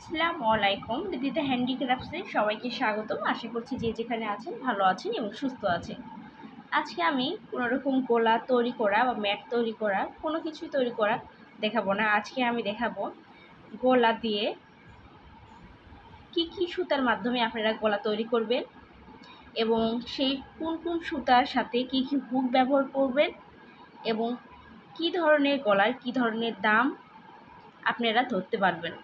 আসসালামু আলাইকুম। রিদিতা হ্যান্ডিক্রাফটসে সবাইকে স্বাগতম। আশা করছি যে যেখানে আছেন ভালো আছেন এবং সুস্থ আছেন। আজকে আমি কোনো রকম গোলা তৈরি করা বা ম্যাট তৈরি করা কোনো কিছুই তৈরি করা দেখাবো না। আজকে আমি দেখাবো গোলা দিয়ে কি সুতার মাধ্যমে আপনারা গোলা তৈরি করবেন এবং সেই কোন সুতার সাথে কি হুক ব্যবহার করবেন এবং কি ধরনের গলার কি ধরনের দাম আপনারা ধরতে পারবেন।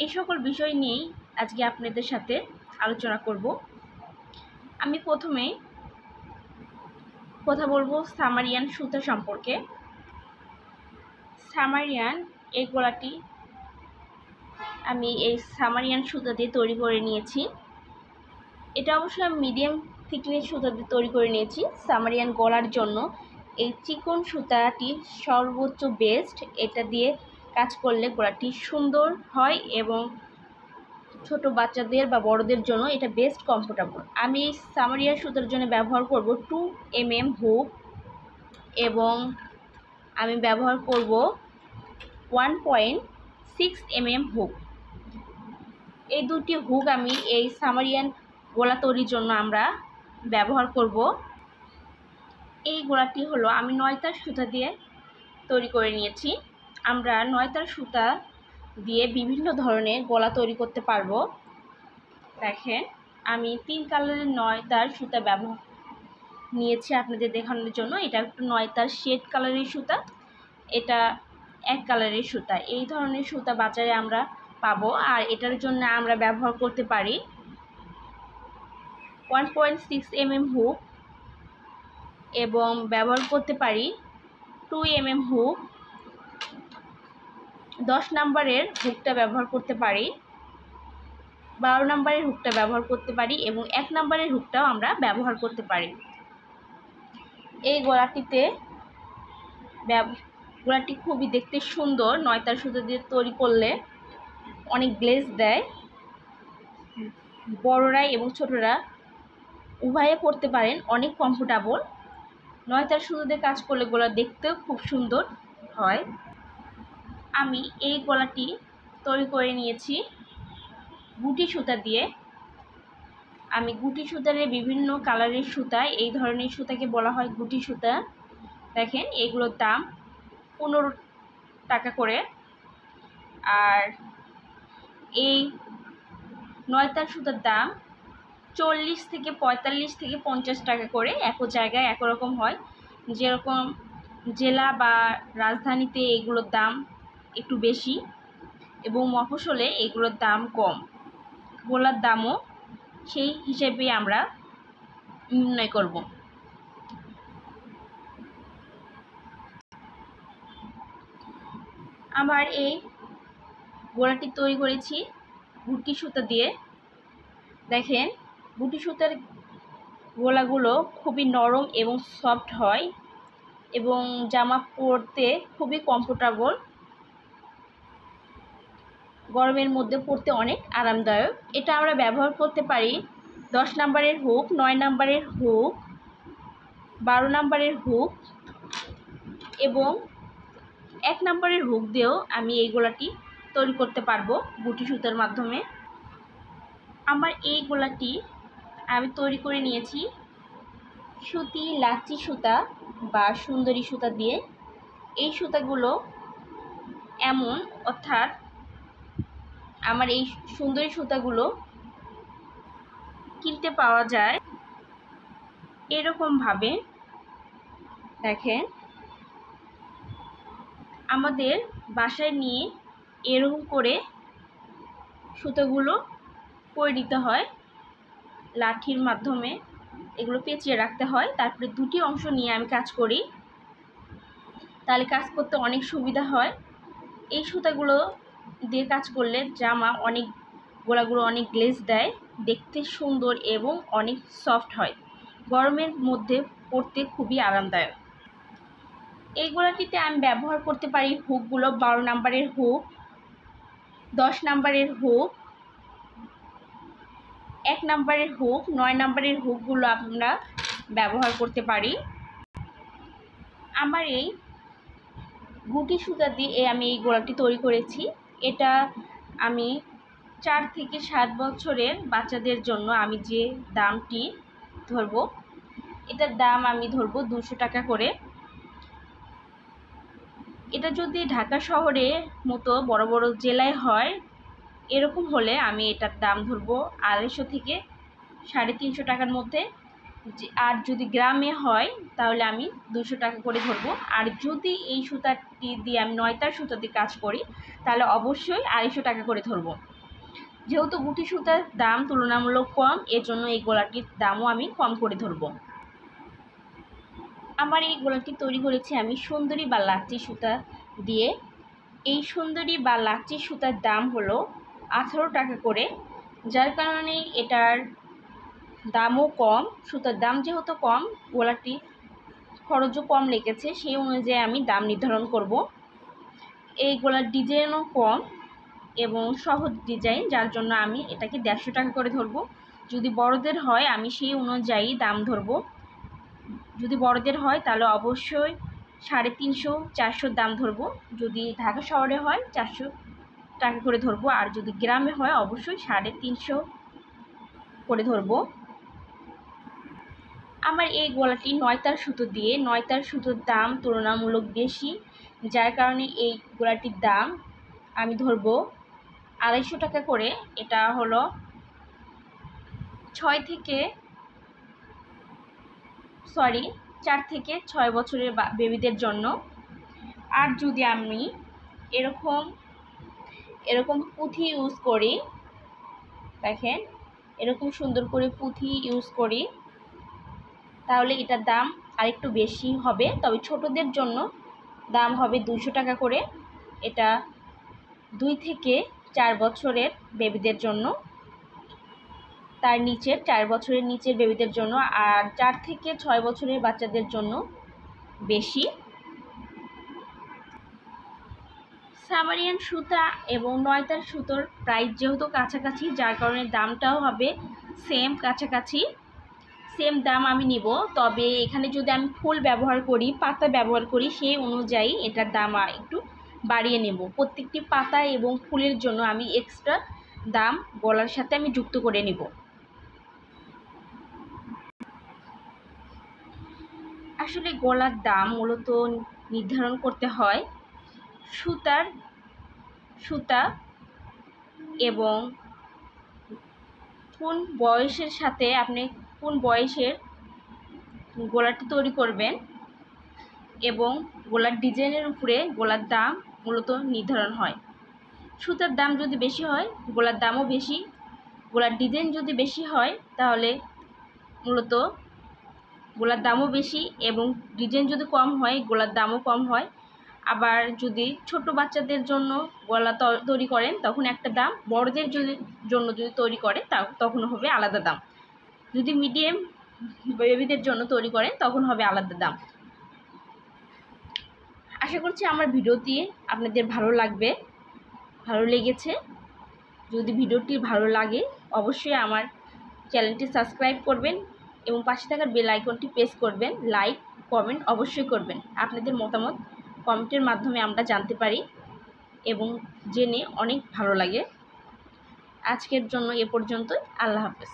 এই সকল বিষয় নিয়েই আজকে আপনাদের সাথে আলোচনা করব। আমি প্রথমে কথা বলবো সামারিয়ান সুতা সম্পর্কে। সামারিয়ান এই গলাটি আমি এই সামারিয়ান সুতা দিয়ে তৈরি করে নিয়েছি। এটা অবশ্যই আমি মিডিয়াম থিকনেস সুতা দিয়ে তৈরি করে নিয়েছি। সামারিয়ান গলার জন্য এই চিকন সুতাটি সর্বোচ্চ বেস্ট। এটা দিয়ে কাজ করলে গলাটি সুন্দর হয় এবং ছোট বাচ্চাদের বা বড়দের জন্য এটা বেস্ট কমফোর্টেবল। আমি এই সামারিয়ান সুতার জন্য ব্যবহার করব 2 mm হুক এবং আমি ব্যবহার করব 1.6 mm হুক। এই দুটি হুক আমি এই সামারিয়ান গোলা তৈরির জন্য আমরা ব্যবহার করব। এই গোলাটি হলো আমি 9 তার সুতা দিয়ে তৈরি করে নিয়েছি। আমরা 9 তার সুতা দিয়ে বিভিন্ন ধরনের গলা তৈরি করতে পারবো। দেখেন আমি 3 কালারের 9 তার সুতা ব্যবহার নিয়েছি আপনাদের দেখানোর জন্য। এটা একটু 9 তার শেড কালারের সুতা, এটা 1 কালারের সুতা। এই ধরনের সুতা বাজারে আমরা পাবো। আর এটার জন্য আমরা ব্যবহার করতে পারি 1.6 mm হুক এবং ব্যবহার করতে পারি 2 mm হুক। 10 নম্বরের হুকটা ব্যবহার করতে পারি, 12 নম্বরের হুকটা ব্যবহার করতে পারি এবং 1 নম্বরের হুকটাও আমরা ব্যবহার করতে পারি। এই গলাটিতে গলাটি খুবই দেখতে সুন্দর। 9 তার সুতা দিয়ে তৈরি করলে অনেক গ্লেজ দেয়। বড়রা এবং ছোটরা উভয়ে পরতে পারেন, অনেক কমফোর্টেবল। 9 তার সুতা দিয়ে কাজ করলে গলা দেখতেও খুব সুন্দর হয়। আমি এই গলাটি তৈরি করে নিয়েছি গুটি সুতা দিয়ে। আমি গুটি সুতার বিভিন্ন কালারের সুতা, এই ধরনের সুতাকে বলা হয় গুটি সুতা। দেখেন এগুলোর দাম 15 টাকা করে। আর এই 9 তার সুতার দাম 40 থেকে 45 থেকে 50 টাকা করে। একই জায়গায় একই রকম হয়। যেরকম জেলা বা রাজধানীতে এগুলোর দাম একটু বেশি এবং মফস্বলে এগুলোর দাম কম। গোলার দামও সেই হিসেবে আমরা নির্ণয় করব। আমার এই গোলাটি তৈরি করেছি গুটি সুতা দিয়ে। দেখেন গুটি সুতার গোলাগুলো খুবই নরম এবং সফট হয় এবং জামা পরতে খুবই কমফোর্টেবল। গরমের মধ্যে পরতে অনেক আরামদায়ক। এটা আমরা ব্যবহার করতে পারি 10 নম্বরের হুক, 9 নম্বরের হুক, 12 নম্বরের হুক এবং 1 নম্বরের হুক দিয়েও আমি এই গোলাটি তৈরি করতে পারবো গুটি সুতার মাধ্যমে। আমার এই গোলাটি আমি তৈরি করে নিয়েছি সুতি লাচি সুতা বা সুন্দরী সুতা দিয়ে। এই সুতাগুলো এমন, অর্থাৎ আমার এই সুন্দরী সুতাগুলো কিনতে পাওয়া যায় এরকমভাবে। দেখেন আমাদের বাসায় নিয়ে এরকম করে সুতোগুলো করে নিতে হয়। লাঠির মাধ্যমে এগুলো পেঁচিয়ে রাখতে হয়। তারপরে দুটি অংশ নিয়ে আমি কাজ করি, তাহলে কাজ করতে অনেক সুবিধা হয়। এই সুতাগুলো দিয়ে কাজ করলে জামা অনেক গোলাগুলো অনেক গ্লেজ দেয়, দেখতে সুন্দর এবং অনেক সফট হয়। গরমের মধ্যে পরতে খুবই আরামদায়ক। এই গোলাটিতে আমি ব্যবহার করতে পারি হুকগুলো 12 নম্বরের হুক, 10 নম্বরের হুক, 1 নম্বরের হুক, 9 নম্বরের হুকগুলো আমরা ব্যবহার করতে পারি। আমার এই গুটি সুতা দিয়ে আমি এই গোলাটি তৈরি করেছি। এটা আমি 4 থেকে 7 বছরের বাচ্চাদের জন্য আমি যে দামটি ধরব, এটার দাম আমি ধরব 200 টাকা করে। এটা যদি ঢাকা শহরে মতো বড় বড় জেলায় হয়, এরকম হলে আমি এটার দাম ধরব 250 থেকে 350 টাকার মধ্যে। আর যদি গ্রামে হয় তাহলে আমি 200 টাকা করে ধরবো। আর যদি এই সুতাটি দিয়ে আমি 9 তার সুতা দিয়ে কাজ করি তাহলে অবশ্যই 250 টাকা করে ধরবো। যেহেতু গুটি সুতার দাম তুলনামূলক কম, এজন্য এই গলাটির দামও আমি কম করে ধরবো। আমার এই গলাটি তৈরি করেছি আমি সুন্দরী বা লাচ্চি সুতা দিয়ে। এই সুন্দরী বা লাচ্চি সুতার দাম হলো 18 টাকা করে, যার কারণে এটার দামও কম। সুতার দাম যেহেতু কম, গলাটি খরচও কম লেগেছে, সেই অনুযায়ী আমি দাম নির্ধারণ করব। এই গলার ডিজাইনও কম এবং সহজ ডিজাইন, যার জন্য আমি এটাকে 150 টাকা করে ধরবো। যদি বড়দের হয় আমি সেই অনুযায়ী দাম ধরবো। যদি বড়দের হয় তাহলে অবশ্যই 350-400 দাম ধরবো। যদি ঢাকা শহরে হয় 400 টাকা করে ধরবো। আর যদি গ্রামে হয় অবশ্যই 350 করে ধরবো। আমার এই গলাটি 9 তার সুতো দিয়ে, 9 তার সুতোর দাম তুলনামূলক বেশি, যার কারণে এই গলাটির দাম আমি ধরবো 250 টাকা করে। এটা হলো 4 থেকে 6 বছরের বেবিদের জন্য। আর যদি আমি এরকম পুঁথি ইউজ করি, দেখেন এরকম সুন্দর করে পুঁথি ইউজ করি, তাহলে এটার দাম আরেকটু বেশি হবে। তবে ছোটদের জন্য দাম হবে 200 টাকা করে। এটা 2 থেকে 4 বছরের বেবিদের জন্য, তার নিচের 4 বছরের নিচের বেবিদের জন্য। আর 4 থেকে 6 বছরের বাচ্চাদের জন্য বেশি। সামারিয়ান সুতা এবং 9 তার সুতোর প্রাইস যেহেতু কাছাকাছি, যার কারণে দামটাও হবে সেম, কাছাকাছি সেম দাম আমি নিব। তবে এখানে যদি আমি ফুল ব্যবহার করি, পাতা ব্যবহার করি, সেই অনুযায়ী এটার দাম একটু বাড়িয়ে নেব। প্রত্যেকটি পাতা এবং ফুলের জন্য আমি এক্সট্রা দাম গলার সাথে আমি যুক্ত করে নেব। আসলে গলার দাম মূলত নির্ধারণ করতে হয় সুতা এবং কোন বয়সের সাথে আপনি কোন বয়সের গলাটি তৈরি করবেন এবং গলার ডিজাইনের উপরে গলার দাম মূলত নির্ধারণ হয়। সুতার দাম যদি বেশি হয় গলার দামও বেশি, গলার ডিজাইন যদি বেশি হয় তাহলে মূলত গলার দামও বেশি, এবং ডিজাইন যদি কম হয় গলার দামও কম হয়। আবার যদি ছোট বাচ্চাদের জন্য গলা তৈরি করেন তখন একটা দাম, বড়দের জন্য যদি তৈরি করে তখন হবে আলাদা দাম। যদি মিডিয়াম বেবিদের জন্য তৈরি করেন তখন হবে আলাদা দাম। আশা করছি আমার ভিডিওটি আপনাদের ভালো লেগেছে। যদি ভিডিওটি ভালো লাগে অবশ্যই আমার চ্যানেলটি সাবস্ক্রাইব করবেন এবং পাশে থাকার বেল আইকনটি প্রেস করবেন। লাইক কমেন্ট অবশ্যই করবেন। আপনাদের মতামত কমেন্টের মাধ্যমে আমরা জানতে পারি এবং জেনে অনেক ভালো লাগে। আজকের জন্য এ পর্যন্তই। আল্লাহ হাফেজ।